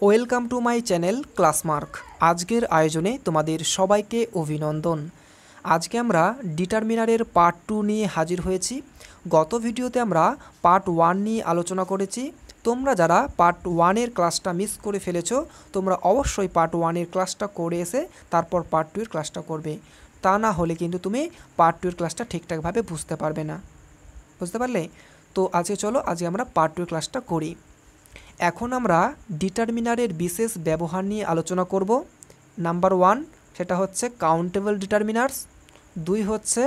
Welcome to my channel Classmark. আজকের আয়োজনে তোমাদের সবাইকে অভিনন্দন। আজকে আমরা ডিটারমিনারের পার্ট 2 নিয়ে হাজির হয়েছি। গত ভিডিওতে আমরা পার্ট 1 নিয়ে আলোচনা করেছি। তোমরা যারা পার্ট 1-এর ক্লাসটা মিস করে ফেলেছো, তোমরা অবশ্যই পার্ট 1-এর ক্লাসটা করে এসে তারপর পার্ট 2-এর ক্লাসটা করবে। তা না হলে কিন্তু তুমি পার্ট 2-এর ক্লাসটা ঠিকঠাকভাবে বুঝতে পারবে না। বুঝতে পারলে? তো আজকে চলো আজকে আমরা পার্ট 2-এর ক্লাসটা করি। এখন আমরা ডিটারমিনারের বিশেষ ব্যবহার নিয়ে আলোচনা করব। নাম্বার 1 সেটা হচ্ছে কাউন্টেবল ডিটারমিনার্স, 2 হচ্ছে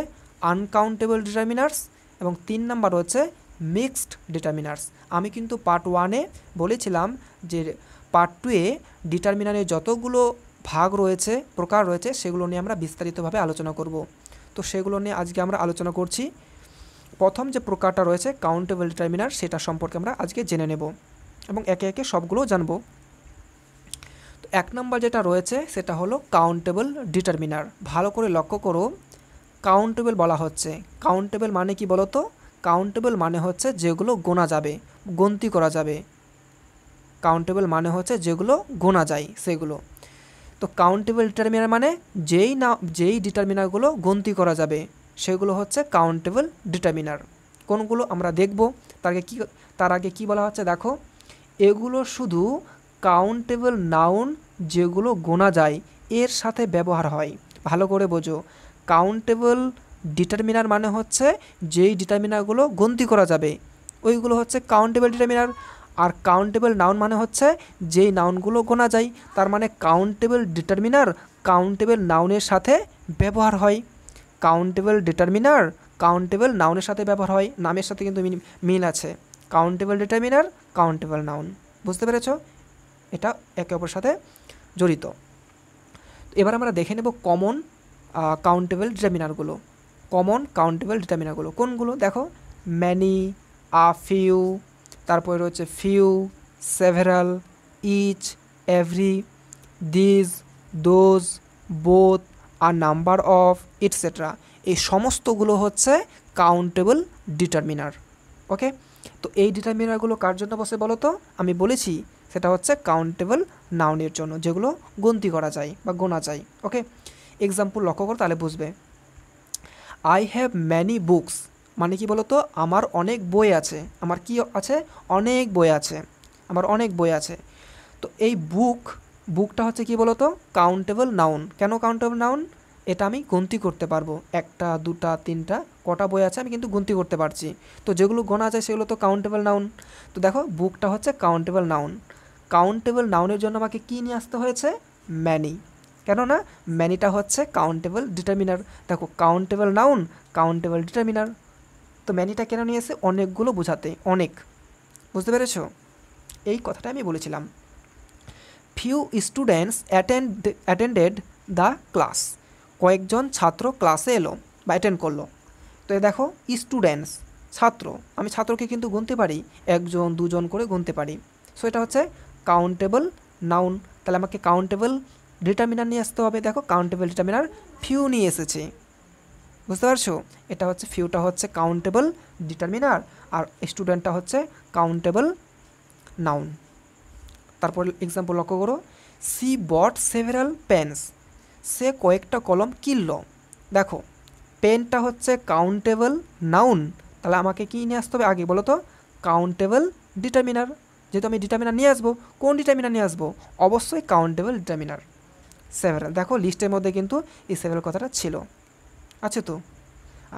আনকাউন্টেবল ডিটারমিনার্স এবং 3 নাম্বার হচ্ছে মিক্সড ডিটারমিনার্স। আমি কিন্তু পার্ট 1-এ বলেছিলাম যে পার্ট 2-এ ডিটারমিনারের যতগুলো ভাগ রয়েছে, প্রকার রয়েছে, সেগুলো নিয়ে আমরা বিস্তারিতভাবে আলোচনা করব। তো সেগুলো নিয়ে আজকে আমরা আলোচনা করছি। প্রথম যে প্রকারটা রয়েছে কাউন্টেবল ডিটারমিনার, সেটা সম্পর্কে আমরা আজকে জেনে নেব এবং একে একে সবগুলো জানব। তো 1 নম্বর যেটা রয়েছে সেটা হলো কাউন্টেবল ডিটারমিনার। ভালো করে লক্ষ্য করো, কাউন্টেবল বলা হচ্ছে। কাউন্টেবল মানে কি বলো তো? কাউন্টেবল মানে হচ্ছে যেগুলো গোনা যাবে, গণতি করা যাবে। কাউন্টেবল মানে হচ্ছে যেগুলো গোনা যায় সেগুলো। তো কাউন্টেবল ডিটারমিনার মানে যেই ডিটারমিনারগুলো গণতি করা যাবে সেগুলো হচ্ছে কাউন্টেবল ডিটারমিনার। কোনগুলো আমরা দেখব। তার আগে কি বলা হচ্ছে দেখো, এগুলো শুধু কাউন্টেবল নাউন যেগুলো গোনা যায় এর সাথে ব্যবহার হয়। ভালো করে বোঝো, কাউন্টেবল ডিটারমিনার মানে হচ্ছে যেই ডিটারমিনারগুলো গণতি করা যাবে ওইগুলো হচ্ছে কাউন্টেবল ডিটারমিনার। আর কাউন্টেবল নাউন মানে হচ্ছে যেই নাউনগুলো গোনা যায়, তার মানে কাউন্টেবল ডিটারমিনার কাউন্টেবল নাউনের সাথে ব্যবহার হয়। কাউন্টেবল ডিটারমিনার কাউন্টেবল নাউনের সাথে ব্যবহার হয়, নামের সাথে কিন্তু মিল আছে। Countable determiner countable noun. বুঝতে পেরেছ? এটা একে অপরের সাথে জড়িত। এবার আমরা দেখে নেব কমন কাউন্টেবল ডিটারমিনারগুলো। কমন কাউন্টেবল ডিটারমিনারগুলো কোনগুলো দেখো, ম্যানি, ফিউ, তারপরে রয়েছে few, several, each, every, this, those, both, আর নাম্বার অফ, ইটসেট্রা। এই সমস্তগুলো হচ্ছে কাউন্টেবল ডিটারমিনার। ওকে, তো এই ডিটারমিনারগুলো কার জন্য বসে বলো তো? আমি বলেছি সেটা হচ্ছে কাউন্টেবল নাউনের জন্য, যেগুলো গণতি করা যায় বা গোনা যায়। ওকে, এক্সাম্পল লক্ষ্য করো তাহলে বুঝবে। আই হ্যাভ ম্যানি বুকস মানে কি বলো তো? আমার অনেক বই আছে। আমার কি আছে? অনেক বই আছে। আমার অনেক বই আছে। তো এই বুকটা হচ্ছে কি বলো তো? Countable noun. কেন কাউন্টেবল নাউন? এটা আমি গণতি করতে পারবো, 1টা 2টা 3টা কটা বই আছে আমি কিন্তু গণতি করতে পারছি। তো যেগুলো গোনা যায় সেগুলো তো কাউন্টেবল নাউন। তো দেখো, বুকটা হচ্ছে কাউন্টেবল নাউন। কাউন্টেবল নাউনের জন্য আমাকে কী নিয়ে আসতে হয়েছে? ম্যানি। কেননা ম্যানিটা হচ্ছে কাউন্টেবল ডিটারমিনার। দেখো, কাউন্টেবল নাউন কাউন্টেবল ডিটারমিনার। তো ম্যানিটা কেন নিয়ে এসে? অনেকগুলো বোঝাতে, অনেক। বুঝতে পেরেছ? এই কথাটা আমি বলেছিলাম। Few students attended the class. কয়েকজন ছাত্র ক্লাসে এলো বা অ্যাটেন্ড করলো। তো দেখো, স্টুডেন্টস ছাত্র, আমি ছাত্রকে কিন্তু গুনতে পারি, 1জন 2জন করে গুনতে পারি। সো এটা হচ্ছে কাউন্টেবল নাউন। তাহলে আমাকে কাউন্টেবল ডিটারমিনার নিয়ে আসতে হবে। দেখো, কাউন্টেবল ডিটারমিনার ফিউ নিয়ে এসেছে। বুঝতে পারছো? এটা হচ্ছে ফিউটা হচ্ছে কাউন্টেবল ডিটারমিনার আর স্টুডেন্টটা হচ্ছে কাউন্টেবল নাউন। তারপর এক্সাম্পল লক্ষ্য করো, সি বট সেভারাল পেন্স। সে কয়েকটা কলম কিনল। দেখো, পেনটা হচ্ছে কাউন্টেবল নাউন। তাহলে আমাকে কি নিয়ে আসতে হবে আগে বলো তো? Countable determiner. যেহেতু আমি ডিটারমিনার নিয়ে আসবো, কোন ডিটারমিনার নিয়ে আসবো? অবশ্যই কাউন্টেবল ডিটারমিনার। সেভারাল, দেখো লিস্টের মধ্যে কিন্তু এই সেভারাল কথাটা ছিল, আছে তো?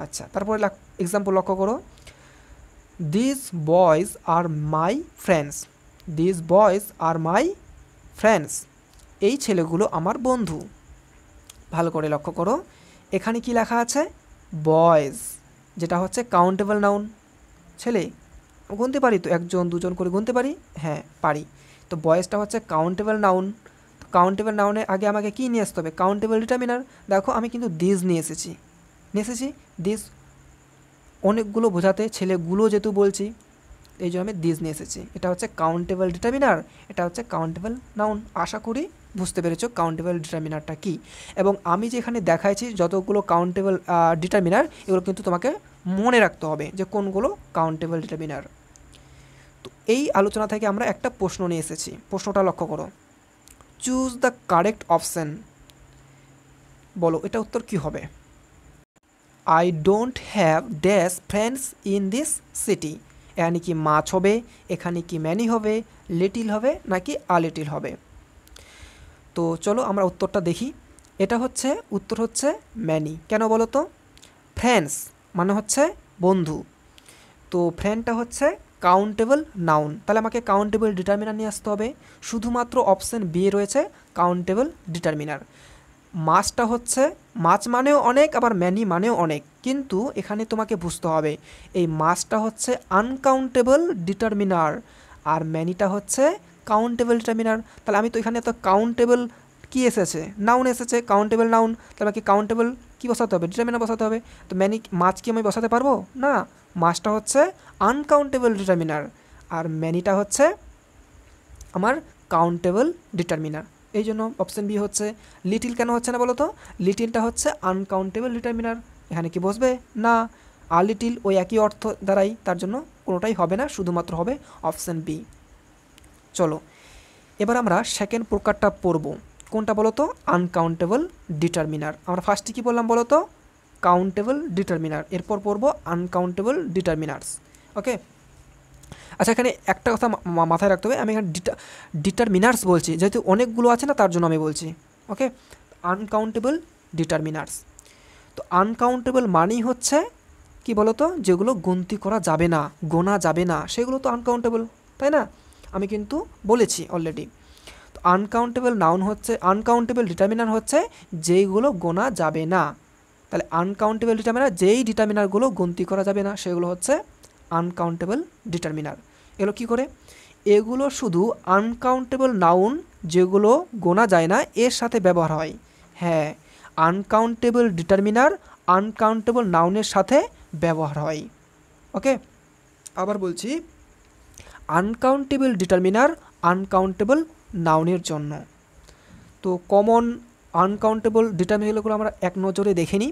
আচ্ছা, তারপরে এক্সাম্পল লক্ষ্য করো, this boys are my friends. This boys are my friends. এই ছেলেগুলো আমার বন্ধু। ভালো করে লক্ষ্য করো, এখানে কি লেখা আছে? বয়েজ, যেটা হচ্ছে কাউন্টেবল নাউন। ছেলে গুনতে পারি তো, 1জন 2জন করে গুনতে পারি, হ্যাঁ পারি। তো বয়েজটা হচ্ছে কাউন্টেবল নাউন। তো কাউন্টেবল নাউনের আগে আমাকে কি নিয়ে আসতে হবে? Countable determiner. দেখো, আমি কিন্তু দিস নিয়ে এসেছি। দিস অনেকগুলো বোঝাতে, ছেলেগুলো যেহেতু বলছি এই জন্য আমি দিস নিয়ে এসেছি। এটা হচ্ছে কাউন্টেবল ডিটারমিনার, এটা হচ্ছে কাউন্টেবল নাউন। আশা করি বুঝতে পেরেছো কাউন্টেবল ডিটারমিনারটা কি। এবং আমি যেখানে দেখাইছি যতগুলো কাউন্টেবল ডিটারমিনার, এগুলো কিন্তু তোমাকে মনে রাখতে হবে যে কোনগুলো কাউন্টেবল ডিটারমিনার। তো এই আলোচনা থেকে আমরা একটা প্রশ্ন নিয়ে এসেছি, প্রশ্নটা লক্ষ্য করো। Choose the correct option. বলো এটা উত্তর কি হবে? I don't have dash friends in this city. এখানে কি মাছ হবে, এখানে কি ম্যানি হবে, লিটিল হবে নাকি আ লিটিল হবে? তো চলো আমরা উত্তরটা দেখি। এটা হচ্ছে উত্তর হচ্ছে ম্যানি। কেন বলো তো? ফ্রেন্ডস মানে হচ্ছে বন্ধু, তো ফ্রেন্ডটা হচ্ছে কাউন্টেবল নাউন, তাহলে আমাকে কাউন্টেবল ডিটারমিনার নিয়ে আসতে হবে। শুধুমাত্র অপশান বি রয়েছে কাউন্টেবল ডিটারমিনার। মাছটা হচ্ছে, মাছ মানেও অনেক আবার ম্যানি মানেও অনেক, কিন্তু এখানে তোমাকে বুঝতে হবে এই মাছটা হচ্ছে আনকাউন্টেবল ডিটারমিনার আর ম্যানিটা হচ্ছে কাউন্টেবল ডিটারমিনার। তাহলে আমি তো এখানে তো কাউন্টেবল কি এসেছে, নাউন এসেছে, কাউন্টেবল নাউন, তাহলে আমাকে কাউন্টেবল কি বসাতে হবে, ডিটারমিনার বসাতে হবে। তো ম্যানি মাছ কি আমি বসাতে পারবো না, মাছটা হচ্ছে আনকাউন্টেবল ডিটারমিনার আর ম্যানিটা হচ্ছে আমার কাউন্টেবল ডিটারমিনার। এই জন্য অপশান বি হচ্ছে। লিটিল কেন হচ্ছে না বলো তো? লিটিলটা হচ্ছে আনকাউন্টেবল ডিটারমিনার, এখানে কি বসবে না। আর লিটিল ওই একই অর্থ দ্বারাই, তার জন্য কোনোটাই হবে না, শুধুমাত্র হবে অপশান বি। চলো এবার আমরা সেকেন্ড প্রকারটা পড়ব। কোনটা বলো তো? Uncountable determiner. আমরা ফার্স্টে কী বললাম বলো তো? কাউন্টেবল ডিটারমিনার, এরপর পড়ব আনকাউন্টেবল ডিটারমিনার্স। ওকে, আচ্ছা এখানে একটা কথা মাথায় রাখতে হবে, আমি এখানে ডিটারমিনার্স বলছি যেহেতু অনেকগুলো আছে না, তার জন্য আমি বলছি। ওকে, আনকাউন্টেবল ডিটারমিনার্স। তো আনকাউন্টেবল মানেই হচ্ছে কি বলতো, যেগুলো গণতি করা যাবে না, গোনা যাবে না, সেগুলো তো আনকাউন্টেবল, তাই না? আমি কিন্তু বলেছি অলরেডি। তো আনকাউন্টেবল নাউন হচ্ছে, আনকাউন্টেবল ডিটারমিনার হচ্ছে যেইগুলো গোনা যাবে না। তাহলে আনকাউন্টেবল ডিটারমিনার যেই ডিটারমিনারগুলো গণতি করা যাবে না সেগুলো হচ্ছে আনকাউন্টেবল ডিটারমিনার। এগুলো কী করে? এগুলো শুধু আনকাউন্টেবল নাউন যেগুলো গোনা যায় না এর সাথে ব্যবহার হয়। হ্যাঁ, আনকাউন্টেবল ডিটারমিনার আনকাউন্টেবল নাউনের সাথে ব্যবহার হয়। ওকে, আবার বলছি, আনকাউন্টেবল ডিটারমিনার আনকাউন্টেবল নাউনের জন্য। তো কমন আনকাউন্টেবল ডিটারমিনারগুলো আমরা এক নজরে দেখে নিই।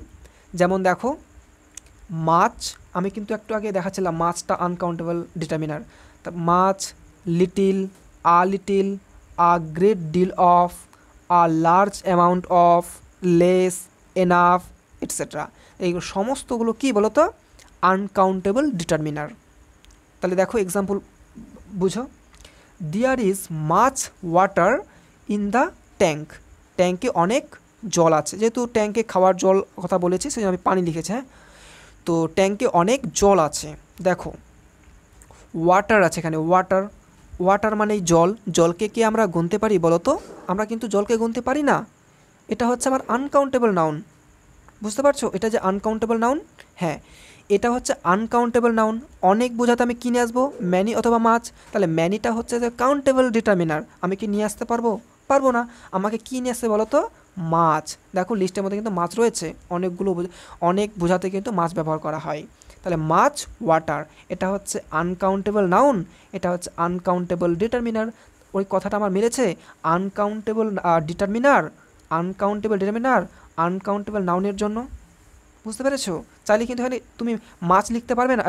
যেমন দেখো মাছ, আমি কিন্তু একটু আগে দেখাচ্ছিলাম মাছটা আনকাউন্টেবল ডিটারমিনার। তা মাছ, little, a great deal of, a large amount of, less, enough, etcetera, এইগুলো সমস্তগুলো কী বলো তো? Uncountable determiner. তাহলে দেখো এক্সাম্পল বুঝো। There is much water in the tank. ট্যাঙ্কে অনেক জল আছে, যেহেতু ট্যাঙ্কে খাওয়ার জল কথা বলেছি সেই জন্য আমি পানি লিখেছি। হ্যাঁ, তো ট্যাঙ্কে অনেক জল আছে। দেখো ওয়াটার আছে এখানে, ওয়াটার, ওয়াটার মানেই জল। জলকে কি আমরা গুনতে পারি বলো তো? আমরা কিন্তু জলকে গুনতে পারি না, এটা হচ্ছে আমার আনকাউন্টেবল নাউন। বুঝতে পারছো এটা যে আনকাউন্টেবল নাউন? হ্যাঁ, এটা হচ্ছে আনকাউন্টেবল নাউন। অনেক বোঝাতে আমি কি নিয়ে আসবো? ম্যানি অথবা মাছ। তাহলে ম্যানিটা হচ্ছে যে কাউন্টেবল ডিটারমিনার, আমি কি নিয়ে আসতে পারবো? পারবো না। আমাকে কি নিয়ে আসতে বলো তো? মাছ। দেখো লিস্টের মধ্যে কিন্তু মাছ রয়েছে, অনেকগুলো, অনেক বোঝাতে কিন্তু মাছ ব্যবহার করা হয়। তাহলে মাছ, ওয়াটার, এটা হচ্ছে আনকাউন্টেবল নাউন, এটা হচ্ছে আনকাউন্টেবল ডিটারমিনার। ওই কথাটা আমার মিলেছে, uncountable determiner, uncountable determiner uncountable নাউনের জন্য। বুঝতে পেরেছো? চাইলে কিন্তু এখানে তুমি মাছ লিখতে পারবে না,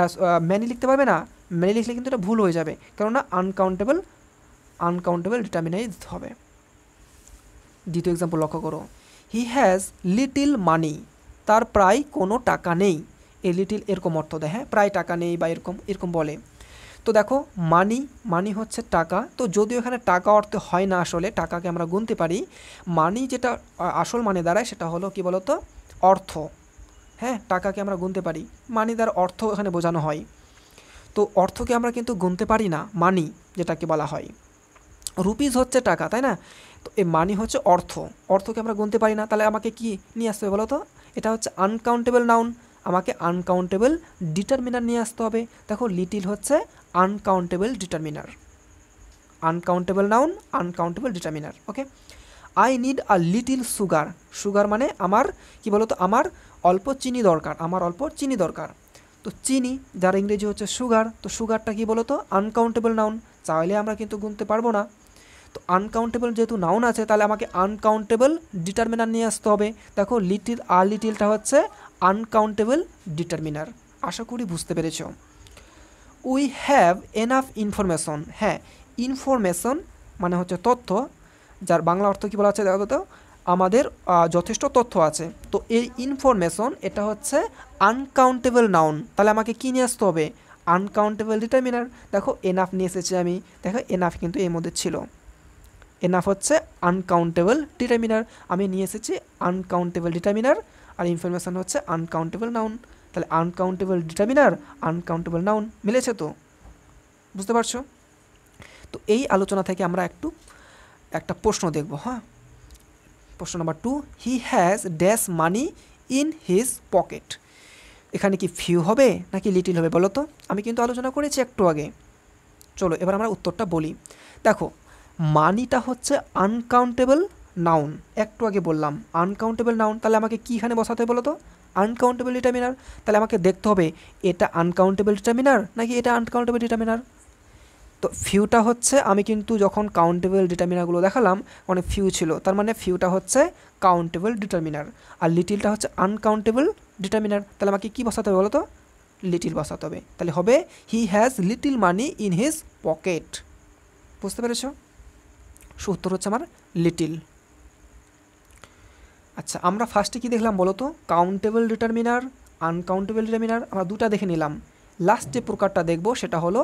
ম্যানি লিখতে পারবে না। ম্যানি লিখলে কিন্তু এটা ভুল হয়ে যাবে, কেননা আনকাউন্টেবল ডিটারমিনারই দিতে হবে। দ্বিতীয় এক্সাম্পল লক্ষ্য করো। হি হ্যাজ লিটিল মানি, তার প্রায় কোনো টাকা নেই। এই লিটিল এরকম অর্থ দেয়, হ্যাঁ, প্রায় টাকা নেই বা এরকম এরকম বলে। তো দেখো মানি হচ্ছে টাকা, তো যদিও এখানে টাকা অর্থ হয় না, আসলে টাকাকে আমরা গুনতে পারি। মানি যেটা আসল মানে দাঁড়ায় সেটা হলো কি বলতো? অর্থ। হ্যাঁ, টাকাকে আমরা গুনতে পারি, মানি দ্বারা অর্থ এখানে বোঝানো হয়। তো অর্থকে আমরা কিন্তু গুনতে পারি না, মানি যেটাকে বলা হয়। রুপিস হচ্ছে টাকা, তাই না? তো এই মানি হচ্ছে অর্থ, অর্থকে আমরা গুনতে পারি না। তাহলে আমাকে কি নিয়ে আসতে হবে বলো তো? এটা হচ্ছে আনকাউন্টেবল নাউন, আমাকে আনকাউন্টেবল ডিটারমিনার নিয়ে আসতে হবে। দেখো লিটিল হচ্ছে uncountable determiner, uncountable noun uncountable determiner. Okay, I need a little sugar. Sugar মানে আমার কি বলতো, আমার অল্প চিনি দরকার, আমার অল্প চিনি দরকার। তো চিনি যার ইংরেজি হচ্ছে সুগার, তো সুগারটা কি বলতো? আনকাউন্টেবল নাউন, চাইলে আমরা কিন্তু গুনতে পারবো না। তো আনকাউন্টেবল যেহেতু নাউন আছে, তাহলে আমাকে আনকাউন্টেবল ডিটারমিনার নিয়ে আসতে হবে। দেখো লিটিলটা হচ্ছে আনকাউন্টেবল ডিটারমিনার। আশা করি বুঝতে পেরেছ। We have enough information. হ্যাঁ, ইনফরমেশন মানে হচ্ছে তথ্য, যার বাংলা অর্থ কী বলা আছে দেখো তো, আমাদের যথেষ্ট তথ্য আছে। তো এই ইনফরমেশন এটা হচ্ছে আনকাউন্টেবল নাউন, তাহলে আমাকে কী নিয়ে আসতে হবে? Uncountable determiner. দেখো এনাফ নিয়ে এসেছি আমি, দেখো এনাফ কিন্তু এর মধ্যে ছিল, এনাফ হচ্ছে আনকাউন্টেবল ডিটারমিনার, আমি নিয়ে এসেছি আনকাউন্টেবল ডিটারমিনার, আর ইনফরমেশন হচ্ছে আনকাউন্টেবল নাউন। তাহলে আনকাউন্টেবল ডিটারমিনার, আনকাউন্টেবল নাউন, মিলেছে তো? বুঝতে পারছো? তো এই আলোচনা থেকে আমরা একটা প্রশ্ন দেখব। হ্যাঁ, প্রশ্ন number 2, he has dash money in his pocket. এখানে কি ফিউ হবে নাকি লিটিল হবে বলো তো? আমি কিন্তু আলোচনা করেছি একটু আগে। চলো এবার আমরা উত্তরটা বলি। দেখো মানিটা হচ্ছে আনকাউন্টেবল নাউন, একটু আগে বললাম আনকাউন্টেবল নাউন, তাহলে আমাকে কী এখানে বসাতে বলো তো? Uncountable determiner. তাহলে আমাকে দেখতে হবে এটা আনকাউন্টেবল ডিটারমিনার নাকি এটা আনকাউন্টেবল ডিটারমিনার। তো ফিউটা হচ্ছে, আমি কিন্তু যখন কাউন্টেবল ডিটারমিনারগুলো দেখালাম অনেক ফিউ ছিল, তার মানে ফিউটা হচ্ছে কাউন্টেবল ডিটারমিনার, আর লিটিলটা হচ্ছে আনকাউন্টেবল ডিটারমিনার। তাহলে আমাকে কী বসাতে হবে বলো তো? লিটিল বসাতে হবে। তাহলে হবে he has little money in his pocket. বুঝতে পেরেছ? উত্তর হচ্ছে আমার লিটিল। আচ্ছা, আমরা ফার্স্টে কী দেখলাম বলো তো? কাউন্টেবল ডিটারমিনার, আনকাউন্টেবল ডিটারমিনার আমরা দুটা দেখে নিলাম। লাস্ট যে প্রকারটা দেখব সেটা হলো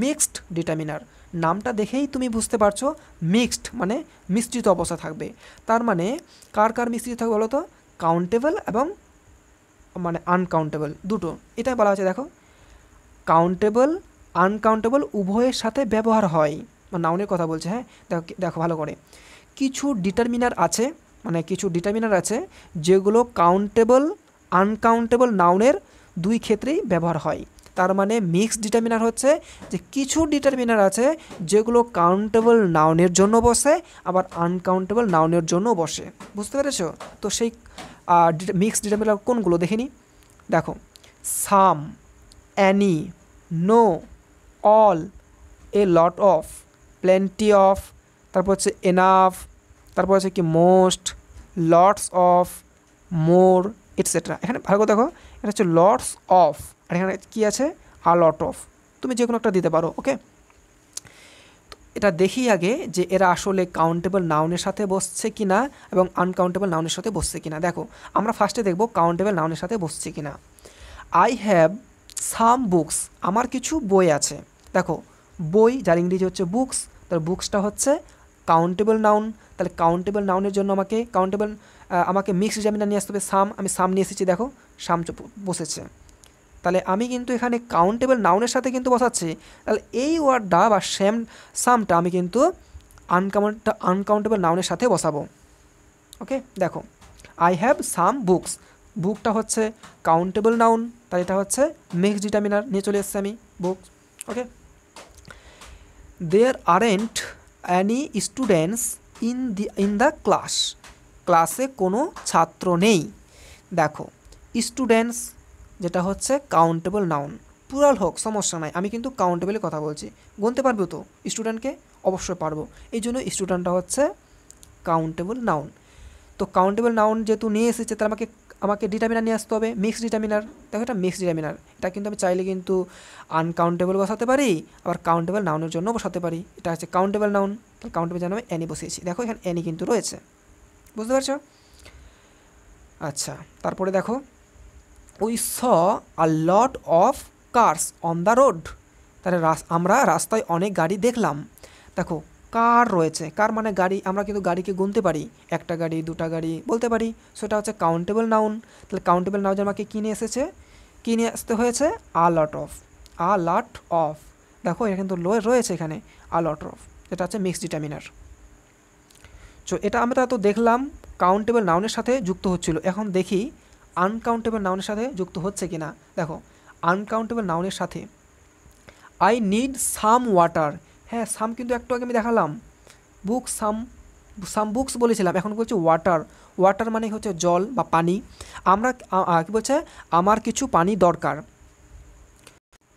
মিক্সড ডিটারমিনার। নামটা দেখেই তুমি বুঝতে পারছো মিক্সড মানে মিশ্রিত অবস্থা থাকবে। তার মানে কার কার মিশ্রিত থাকবে বলো তো? কাউন্টেবল এবং মানে আনকাউন্টেবল দুটো, এটাই বলা হচ্ছে। দেখো কাউন্টেবল আনকাউন্টেবল উভয়ের সাথে ব্যবহার হয়, মানে নাউনের কথা বলছে। হ্যাঁ, দেখো ভালো করে, কিছু ডিটারমিনার আছে, মানে কিছু ডিটারমিনার আছে যেগুলো কাউন্টেবল আনকাউন্টেবল নাউনের দুই ক্ষেত্রেই ব্যবহার হয়। তার মানে মিক্সড ডিটারমিনার হচ্ছে যে কিছু ডিটারমিনার আছে যেগুলো কাউন্টেবল নাউনের জন্য বসে আবার আনকাউন্টেবল নাউনের জন্য বসে। বুঝতে পেরেছো? তো সেই মিক্সড ডিটারমিনার কোনগুলো দেখে নিই। দেখো some, any, no, all, a lot of, plenty of, তারপর হচ্ছে এনাফ, তারপর হচ্ছে কি most, lots of, more, etcetera. এখানে ভালো করে দেখো, এটা হচ্ছে লটস অফ, আর এখানে কী আছে? আ লট অফ। তুমি যে কোনো একটা দিতে পারো, ওকে। এটা দেখি আগে যে এরা আসলে কাউন্টেবল নাউনের সাথে বসছে কিনা এবং আনকাউন্টেবল নাউনের সাথে বসছে কিনা। দেখো আমরা ফার্স্টে দেখব কাউন্টেবল নাউনের সাথে বসছে কিনা। আই হ্যাভ সাম বুকস, আমার কিছু বই আছে। দেখো বই যার ইংরেজি হচ্ছে বুকস, তার বুকসটা হচ্ছে কাউন্টেবল নাউন। তাহলে কাউন্টেবল নাউনের জন্য আমাকে মিক্সড ডিটারমিনার নিয়ে আসতে হবে সাম। আমি সাম নিয়ে এসেছি, দেখো সাম বসেছে। তাহলে আমি কিন্তু এখানে কাউন্টেবল নাউনের সাথে কিন্তু বসাচ্ছি, তাহলে এই ওয়ার্ডটা বা সামটা আমি কিন্তু আনকাউন্টেবল নাউনের সাথে বসাবো। ওকে, দেখো আই হ্যাভ সাম বুকস, বুকটা হচ্ছে কাউন্টেবল নাউন, তাই এটা হচ্ছে মিক্সড ডিটারমিনার নিয়ে চলে এসেছি আমি books. Okay, there aren't any students in the class, ক্লাসে কোনো ছাত্র নেই। দেখো স্টুডেন্টস যেটা হচ্ছে কাউন্টেবল নাউন, প্লুরাল হোক সমস্যা নাই, আমি কিন্তু কাউন্টেবলের কথা বলছি। গুনতে পারবো তো স্টুডেন্টকে? অবশ্যই পারবো, এই জন্য স্টুডেন্টটা হচ্ছে কাউন্টেবল নাউন। তো কাউন্টেবল নাউন যেহেতু নিয়ে এসেছে তাহলে আমাকে ডিটারমিনার নিয়ে আসতে হবে, মিক্সড ডিটারমিনার। দেখো এটা মিক্সড ডিটারমিনার, এটা কিন্তু আমি চাইলে কিন্তু আনকাউন্টেবল বসাতে পারি, আবার কাউন্টেবল নাউনের জন্য বসাতে পারি। এটা হচ্ছে কাউন্টেবল নাউন, তাহলে কাউন্টেবল যেন আমি অ্যানি বসিয়েছি। দেখো এখানে অ্যানি কিন্তু রয়েছে, বুঝতে পারছো? আচ্ছা, তারপরে দেখো we saw a lot of cars on the road, তাহলে আমরা রাস্তায় অনেক গাড়ি দেখলাম। দেখো কার রয়েছে, কার মানে গাড়ি, আমরা কিন্তু গাড়িকে গুনতে পারি, একটা গাড়ি দুটা গাড়ি বলতে পারি, সেটা হচ্ছে কাউন্টেবল নাউন। তাহলে কাউন্টেবল নাউন আমাকে কী নিয়ে এসেছে, কী নিয়ে আসতে হয়েছে? A lot of, a lot of. দেখো এটা কিন্তু রয়েছে এখানে আ লট অফ, এটা হচ্ছে মিক্সড ডিটারমিনার। সো এটা আমরা তো দেখলাম কাউন্টেবল নাউনের সাথে যুক্ত হচ্ছিল, এখন দেখি আনকাউন্টেবল নাউনের সাথে যুক্ত হচ্ছে কি না। দেখো আনকাউন্টেবল নাউনের সাথে আই নিড সাম ওয়াটার, হ্যাঁ সাম কিন্তু একটু আগে আমি দেখালাম, বুক সাম বুকস বলেছিলাম, এখন বলছি ওয়াটার। ওয়াটার মানে হচ্ছে জল বা পানি। আমরা কী বলছে, আমার কিছু পানি দরকার।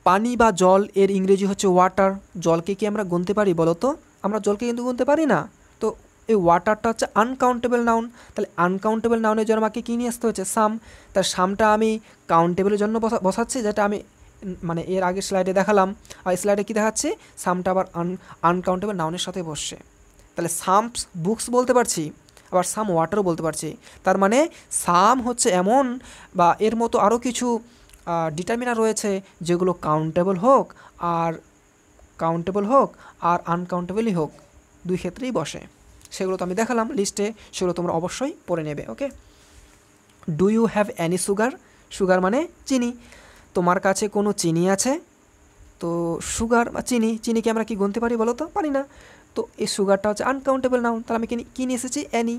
পানি বা জল এর ইংরেজি হচ্ছে ওয়াটার। জলকে কি আমরা গুনতে পারি বলো তো? আমরা জলকে কিন্তু গুনতে পারি না। তো এই ওয়াটারটা হচ্ছে আনকাউন্টেবল নাউন, তাহলে আনকাউন্টেবল নাউনের জন্য আমাকে কী নিয়ে আসতে হচ্ছে? সাম। তার সামটা আমি কাউন্টেবলের জন্য বসাচ্ছি, যেটা আমি মানে এর আগের স্লাইডে দেখালাম, আর স্লাইডে কী দেখাচ্ছে, সামটা আবার আনকাউন্টেবল নাউনের সাথে বসছে। তাহলে সামস বুকস বলতে পারছি, আবার সাম ওয়াটারও বলতে পারছি। তার মানে সাম হচ্ছে এমন বা এর মতো আরও কিছু ডিটারমিনার রয়েছে যেগুলো কাউন্টেবল হোক আর আনকাউন্টেবলই হোক, দুই ক্ষেত্রেই বসে। সেগুলো তো আমি দেখালাম লিস্টে, সেগুলো তোমরা অবশ্যই পড়ে নেবে। Okay, do you have any sugar? Sugar মানে চিনি। তোমার কাছে কোনো চিনি আছে? তো সুগার বা চিনিকে আমরা কি গুনতে পারি বলো তো? পারি না। তো এই সুগারটা হচ্ছে আনকাউন্টেবল নাউন, তাহলে আমি কি নিয়ে এসেছি? অ্যানি।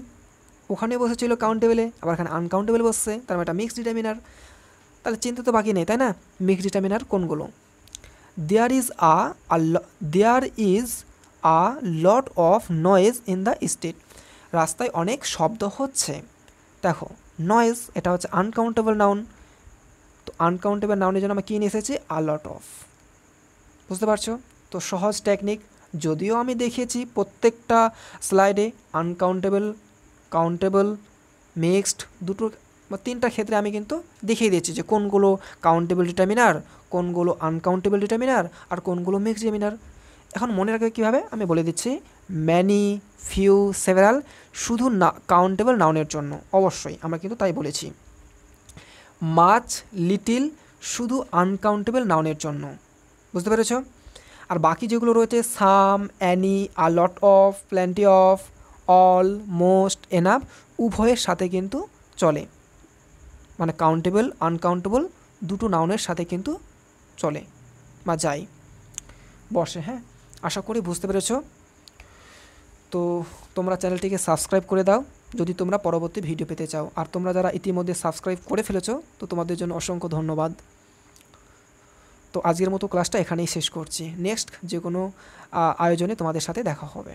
ওখানে বসেছিল কাউন্টেবলে, আবার এখানে আনকাউন্টেবল বসছে, তার মানে এটা মিক্সড ডিটারমিনার। তাহলে চিন্তা তো বাকি নেই, তাই না? মিক্সড ডিটারমিনার কোনগুলো? There is a lot of noise in the street. রাস্তায় অনেক শব্দ হচ্ছে। দেখো নয়েজ এটা হচ্ছে আনকাউন্টেবল নাউন, তো আনকাউন্টেবল নাউনের জন্য আমরা কী নিয়ে এসেছি? আ লট অফ। বুঝতে পারছো? তো সহজ টেকনিক, যদিও আমি দেখিয়েছি প্রত্যেকটা স্লাইডে আনকাউন্টেবল, কাউন্টেবল, মিক্সড দুটো বা তিনটা ক্ষেত্রে আমি কিন্তু দেখিয়ে দিয়েছি যে কোনগুলো কাউন্টেবল ডিটারমিনার, কোনগুলো আনকাউন্টেবল ডিটারমিনার, আর কোনগুলো মিক্সড ডিটারমিনার। এখন মনে রাখবে কীভাবে আমি বলে দিচ্ছি। ম্যানি, ফিউ, সেভারাল শুধু না কাউন্টেবল নাউনের জন্য, অবশ্যই আমরা কিন্তু তাই বলেছি। মাচ, লিটিল শুধু আনকাউন্টেবল নাউনের জন্য। বুঝতে পেরেছ? আর বাকি যেগুলো রয়েছে some, any, a lot of, plenty of, all, most, enough উভয়ের সাথে কিন্তু চলে, মানে কাউন্টেবল আনকাউন্টেবল দুটো নাউনের সাথে কিন্তু চলে বা যায়, বসে। হ্যাঁ, আশা করি বুঝতে পেরেছ। তো তোমরা চ্যানেলটিকে সাবস্ক্রাইব করে দাও যদি তোমরা পরবর্তী ভিডিও পেতে চাও, আর তোমরা যারা ইতিমধ্যে সাবস্ক্রাইব করে ফেলেছো তো তোমাদের জন্য অসংখ্য ধন্যবাদ। তো আজকের মতো ক্লাসটা এখানেই শেষ করছি, নেক্সট যে কোনো আয়োজনে তোমাদের সাথে দেখা হবে।